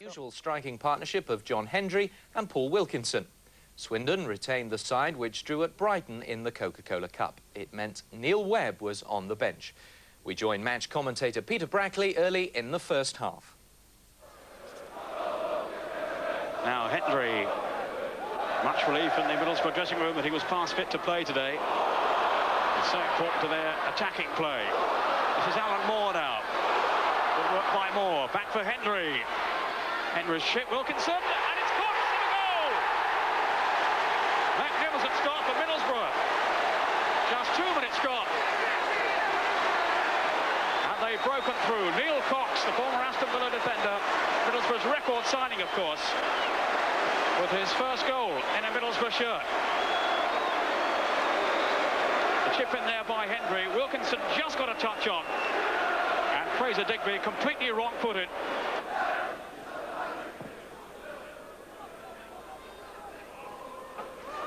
Usual striking partnership of John Hendry and Paul Wilkinson. Swindon retained the side which drew at Brighton in the Coca-Cola Cup. It meant Neil Webb was on the bench. We join match commentator Peter Brackley early in the first half. Now Hendry, much relief in the Middlesbrough dressing room that he was past fit to play today. It's so important to their attacking play. This is Alan Moore now. Good work by Moore. Back for Hendry. Hendry's shit Wilkinson, and it's caught for the goal! Magnificent start for Middlesbrough. Just 2 minutes gone. And they've broken through. Neil Cox, the former Aston Villa defender, Middlesbrough's record signing, of course, with his first goal in a Middlesbrough shirt. The chip in there by Hendry. Wilkinson just got a touch on. And Fraser Digby completely wrong-footed.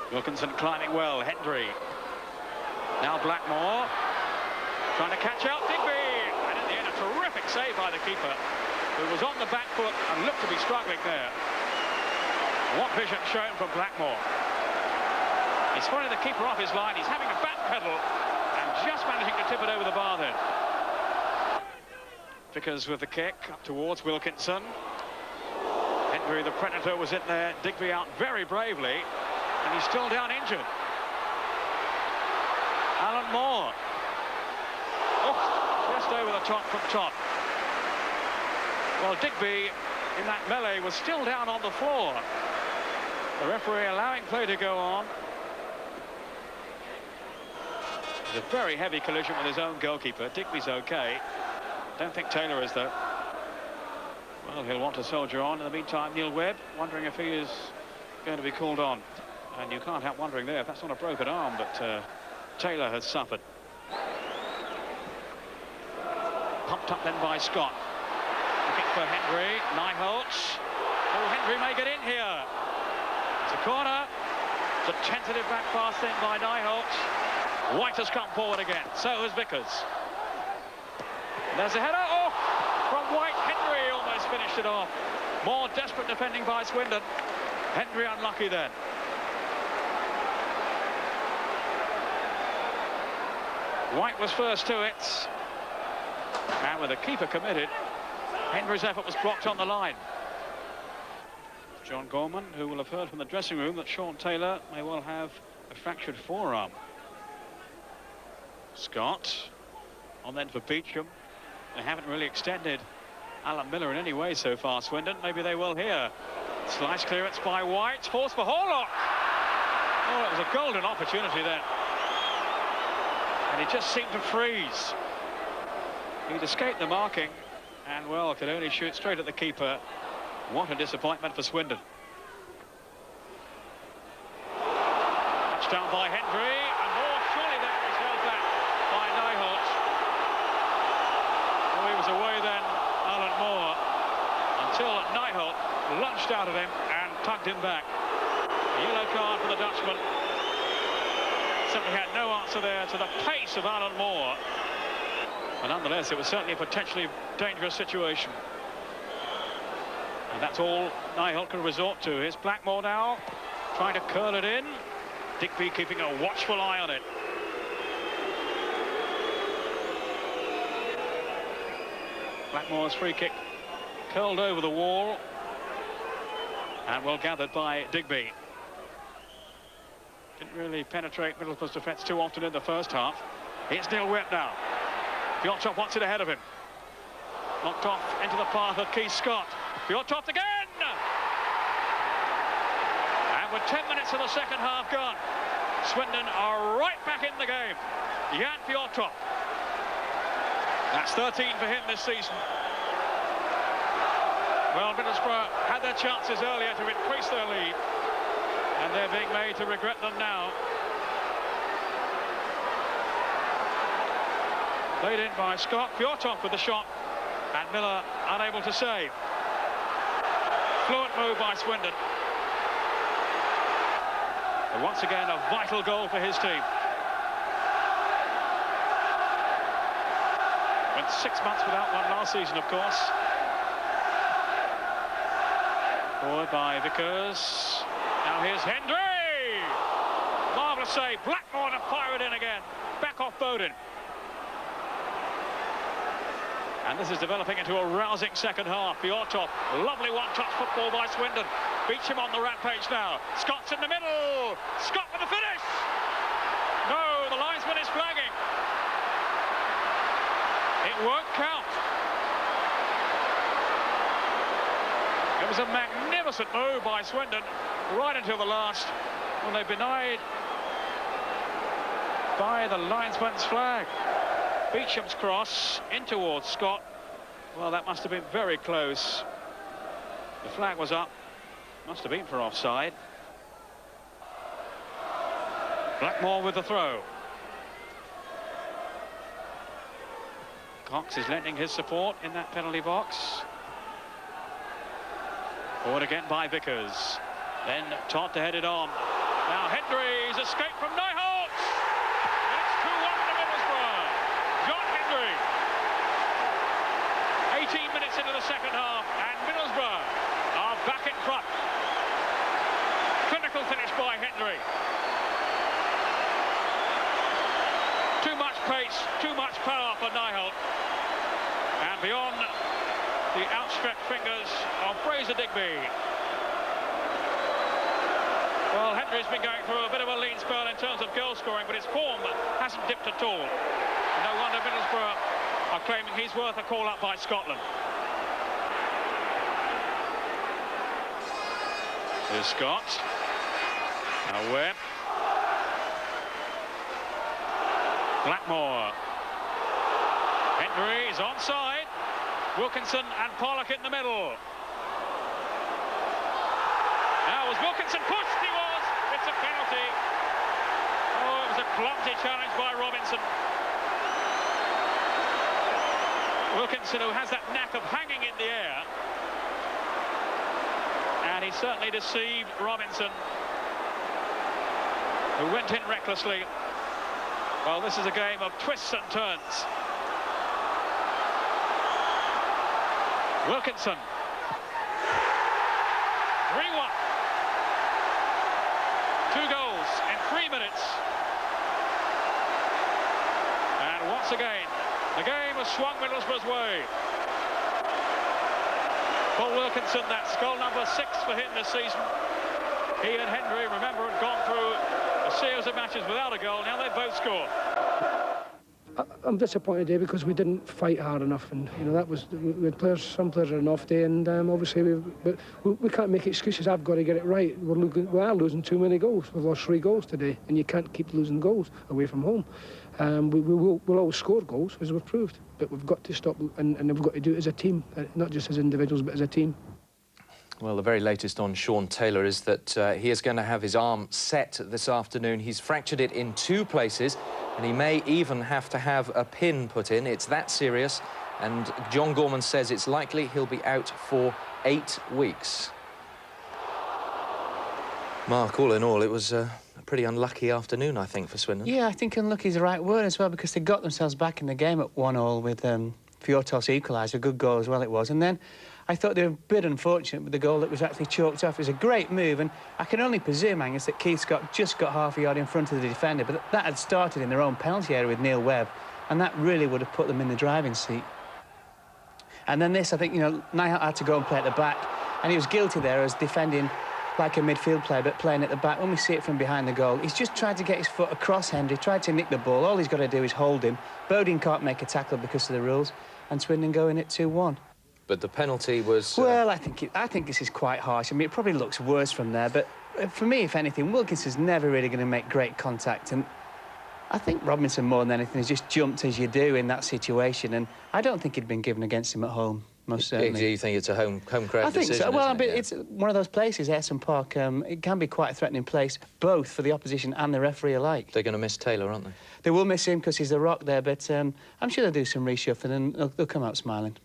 Wilkinson climbing well. Hendry. Now Blackmore. Trying to catch out Digby. And in the end, a terrific save by the keeper, who was on the back foot and looked to be struggling there. What vision shown from Blackmore. He's throwing the keeper off his line. He's having a back pedal and just managing to tip it over the bar then. Vickers with the kick up towards Wilkinson. Hendry, the predator, was in there. Digby out very bravely, and he's still down injured. Alan Moore. Oh, just over the top from top. Well, Digby in that melee was still down on the floor. The referee allowing play to go on. It's a very heavy collision with his own goalkeeper. Digby's okay. Don't think Taylor is, though. Well, he'll want to soldier on. In the meantime, Neil Webb wondering if he is going to be called on. And you can't help wondering there if that's not a broken arm that Taylor has suffered. Pumped up then by Scott. Looking for Hendry. Nyholtz. Oh, Hendry may get in here. It's a corner. It's a tentative back pass in by Nyholtz. White has come forward again. So has Vickers. There's a header. Oh, from White. Hendry almost finished it off. More desperate defending by Swindon. Hendry unlucky then. White was first to it. And with the keeper committed, Hendry's effort was blocked on the line. John Gorman, who will have heard from the dressing room that Sean Taylor may well have a fractured forearm. Scott on then for Beecham. They haven't really extended Alan Miller in any way so far, Swindon. Maybe they will here. Slice clearance by White. Force for Horlock. Oh, it was a golden opportunity then. And he just seemed to freeze. He'd escaped the marking and, well, could only shoot straight at the keeper. What a disappointment for Swindon. Touchdown by Hendry, and more surely that was held back by Nyholtz. Oh, he was away then, Alan Moore, until Nyholtz lunged out at him and tugged him back. A yellow card for the Dutchman. Simply had no answer there to the pace of Alan Moore. But nonetheless, it was certainly a potentially dangerous situation. And that's all Nyholtz can resort to. Here's Blackmore now, trying to curl it in. Digby keeping a watchful eye on it. Blackmore's free kick curled over the wall. And well gathered by Digby. Didn't really penetrate Middlesbrough's defence too often in the first half. It's Neil Webb now. Fjortoft wants it ahead of him. Knocked off into the path of Keith Scott. Fjortoft again! And with 10 minutes of the second half gone, Swindon are right back in the game. Jan Fjortoft. That's 13 for him this season. Well, Middlesbrough had their chances earlier to increase their lead, and they're being made to regret them now. Played in by Scott. Fjortoft with the shot, and Miller unable to save. Fluent move by Swindon. And once again, a vital goal for his team. Went 6 months without one last season, of course. Forward by Vickers. Now here's Hendry. Marvellous save. Blackmore to fire it in again. Back off Bowden. And this is developing into a rousing second half. Fjortoft, lovely one-touch football by Swindon. Beecham on the rampage now. Scott's in the middle. Scott with the finish. No, the linesman is flagging. It won't count. It was a magnificent move by Swindon right until the last, when they denied by the linesman's flag. Beecham's cross in towards Scott. Well, that must have been very close. The flag was up. Must have been for offside. Blackmore with the throw. Cox is lending his support in that penalty box. Forward again by Vickers. Then Todd to head it on. Now Hendry's escape from Nyholt. It's 2-1 to Middlesbrough. John Hendry. 18 minutes into the second half, and Middlesbrough are back in front. Clinical finish by Hendry. Too much pace, too much power for Nyholt. And beyond the outstretched fingers of Fraser Digby. Well, Hendry's been going through a bit of a lean spell in terms of goal scoring, but his form hasn't dipped at all. No wonder Middlesbrough are claiming he's worth a call-up by Scotland. Here's Scott. Now Webb. Blackmore. Hendry is onside. Wilkinson and Pollock in the middle. Now was Wilkinson pushed? He was. It's a penalty. Oh, it was a clumsy challenge by Robinson. Wilkinson, who has that knack of hanging in the air. And he certainly deceived Robinson, who went in recklessly. Well, this is a game of twists and turns. Wilkinson. 3-1. 2 goals in 3 minutes. And once again, the game has swung Middlesbrough's way. Paul Wilkinson, that's goal number 6 for him this season. He and Hendry, remember, had gone through a series of matches without a goal. Now they both score. I'm disappointed today because we didn't fight hard enough, and you know that was we had players. Some players are an off day, and obviously we can't make excuses. I've got to get it right. We are losing too many goals. We've lost 3 goals today, and you can't keep losing goals away from home. We'll always score goals, as we've proved, but we've got to stop, and we've got to do it as a team, not just as individuals, but as a team. Well, the very latest on Sean Taylor is that he is going to have his arm set this afternoon. He's fractured it in 2 places, and he may even have to have a pin put in. It's that serious, and John Gorman says it's likely he'll be out for 8 weeks. Mark, all in all, it was a pretty unlucky afternoon, I think, for Swindon. Yeah, I think unlucky is the right word as well, because they got themselves back in the game at 1-1 with Fjortoft's equaliser, a good goal as well it was, and then I thought they were a bit unfortunate with the goal that was actually chalked off. It was a great move, and I can only presume, Angus, that Keith Scott just got half a yard in front of the defender, but that had started in their own penalty area with Neil Webb, and that really would have put them in the driving seat. And then this, I think, you know, Nyholt had to go and play at the back, and he was guilty there as defending like a midfield player, but playing at the back. When we see it from behind the goal, he's just tried to get his foot across Hendry, tried to nick the ball. All he's got to do is hold him. Bowden can't make a tackle because of the rules, and Swindon go in at 2-1. But the penalty was... Well, I think this is quite harsh. I mean, it probably looks worse from there, but for me, if anything, Wilkinson's never really going to make great contact, and I think Robinson, more than anything, has just jumped as you do in that situation, and I don't think he'd been given against him at home, most certainly. Do you think it's a home crowd I think decision? so. Well, Yeah. it's one of those places, Ayresome Park. It can be quite a threatening place, both for the opposition and the referee alike. They're going to miss Taylor, aren't they? They will miss him because he's the rock there, but I'm sure they'll do some reshuffling and they'll come out smiling.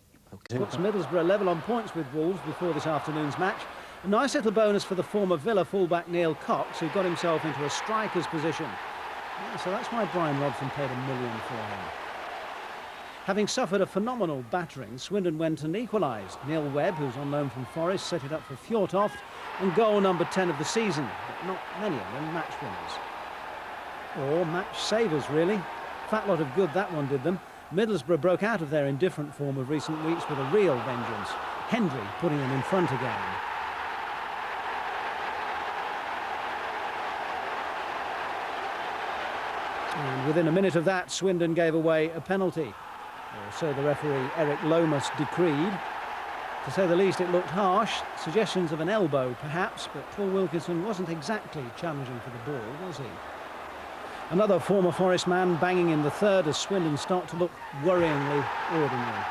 Puts Middlesbrough level on points with Wolves before this afternoon's match. A nice little bonus for the former Villa fullback Neil Cox, who got himself into a striker's position. Yeah, so that's why Brian Robson paid £1 million for him. Having suffered a phenomenal battering, Swindon went and equalised. Neil Webb, who's on loan from Forest, set it up for Fjortoft, and goal number 10 of the season. But not many of them match winners. Or match savers, really. Fat lot of good that one did them. Middlesbrough broke out of their indifferent form of recent weeks with a real vengeance. Hendry putting them in front again. And within a minute of that, Swindon gave away a penalty. Or so the referee Eric Lomas decreed. To say the least, it looked harsh. Suggestions of an elbow, perhaps, but Paul Wilkinson wasn't exactly challenging for the ball, was he? Another former Forest man banging in the third as Swindon start to look worryingly ordinary.